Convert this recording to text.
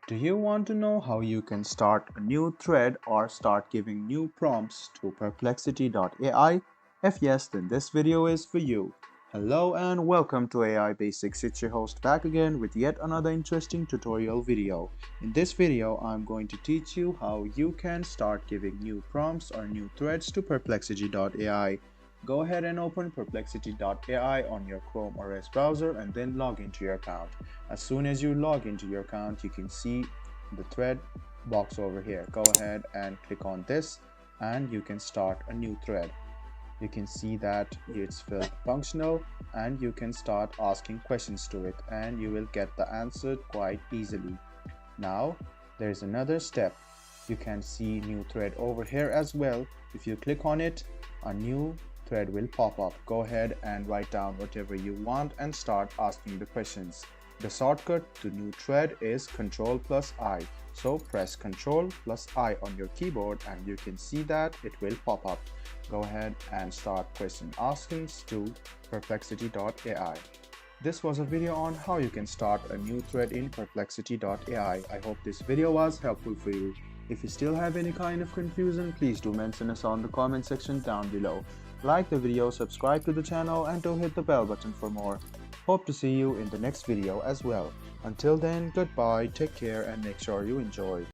Do you want to know how you can start a new thread or start giving new prompts to Perplexity.ai? If yes, then this video is for you. Hello and welcome to AI Basics. It's your host back again with yet another interesting tutorial video. In this video, I'm going to teach you how you can start giving new prompts or new threads to Perplexity.ai. Go ahead and open Perplexity.ai on your Chrome OS browser and then log into your account. As soon as you log into your account, you can see the thread box over here. Go ahead and click on this and you can start a new thread. You can see that it's filled functional and you can start asking questions to it and you will get the answer quite easily. Now there's another step. You can see new thread over here as well. If you click on it, a new thread will pop up. Go ahead and write down whatever you want and start asking the questions. The shortcut to new thread is Ctrl+I. So press Ctrl+I on your keyboard and you can see that it will pop up. Go ahead and start question askings to Perplexity.ai. This was a video on how you can start a new thread in Perplexity.ai. I hope this video was helpful for you. If you still have any kind of confusion, please do mention us on the comment section down below. Like the video, subscribe to the channel and do hit the bell button for more. Hope to see you in the next video as well. Until then, goodbye, take care and make sure you enjoy.